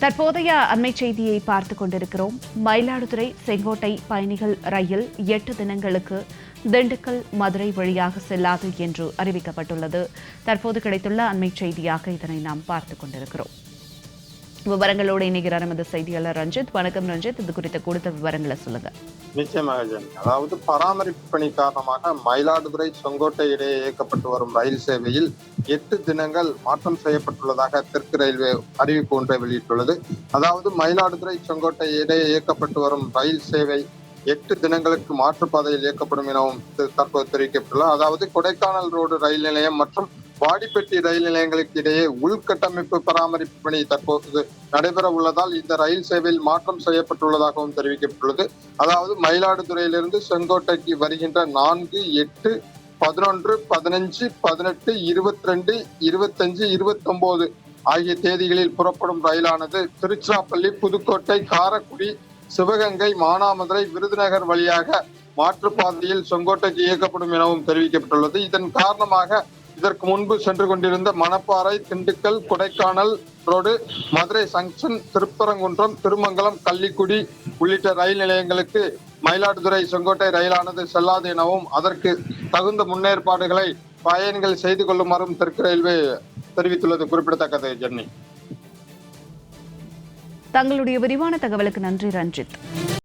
தற்போதைய அண்மை செய்தியை பார்த்துக் கொண்டிருக்கிறோம். மயிலாடுதுறை செங்கோட்டை பயணிகள் ரயில் 8 தினங்களுக்கு திண்டுக்கல் மதுரை வழியாக செல்லாது என்று அறிவிக்கப்பட்டுள்ளது. தற்போது கிடைத்துள்ள அண்மை செய்தியாக இதனை நாம் பார்த்துக் கொண்டிருக்கிறோம். விவரங்களோடு இணைகிறார் நமது செய்தியாளர் ரஞ்சித். வணக்கம் ரஞ்சித், இது குறித்த கூடுதல் விவரங்களை சொல்லுங்க. நிச்சயமாக ஜெனி. அதாவது பராமரிப்பு பணி காரணமாக மயிலாடுதுறை செங்கோட்டை இடையே இயக்கப்பட்டு வரும் ரயில் சேவையில் 8 தினங்கள் மாற்றம் செய்யப்பட்டுள்ளதாக தெற்கு ரயில்வே அறிவிப்பு ஒன்றை வெளியிட்டுள்ளது. அதாவது மயிலாடுதுறை செங்கோட்டை இடையே இயக்கப்பட்டு வரும் ரயில் சேவை 8 தினங்களுக்கு மாற்றுப்பாதையில் இயக்கப்படும் எனவும் தற்போது தெரிவிக்கப்பட்டுள்ளது. அதாவது கொடைக்கானல் ரோடு ரயில் நிலையம் மற்றும் வாடிப்பட்டி ரயில் நிலையங்களுக்கு இடையே உள்கட்டமைப்பு பராமரிப்பு பணி தற்போது நடைபெற உள்ளதால் இந்த ரயில் சேவையில் மாற்றம் செய்யப்பட்டுள்ளதாகவும் தெரிவிக்கப்பட்டுள்ளது. அதாவது மயிலாடுதுறையிலிருந்து செங்கோட்டைக்கு வருகின்ற 4, 8, 11, 15, 18, 22, 25, 29 ஆகிய தேதிகளில் புறப்படும் ரயிலானது திருச்சிராப்பள்ளி, புதுக்கோட்டை, காரைக்குடி, சிவகங்கை, மானாமதுரை, விருதுநகர் வழியாக மாற்றுப்பாதையில் செங்கோட்டைக்கு இயக்கப்படும் எனவும் தெரிவிக்கப்பட்டுள்ளது. இதன் காரணமாக இதற்கு முன்பு சென்று கொண்டிருந்த மணப்பாறை, திண்டுக்கல், கொடைக்கானல் ரோடு, மதுரை ஜங்ஷன், திருப்பரங்குன்றம், திருமங்கலம், கள்ளிக்குடி உள்ளிட்ட ரயில் நிலையங்களுக்கு மயிலாடுதுறை செங்கோட்டை ரயிலானது செல்லாது எனவும் அதற்கு தகுந்த முன்னேற்பாடுகளை பயணிகள் செய்து கொள்ளுமாறும் தெற்கு ரயில்வே தெரிவித்துள்ளது குறிப்பிடத்தக்கது. ஜென்னி, தங்களுடைய விரிவான தகவலுக்கு நன்றி ரஞ்சித்.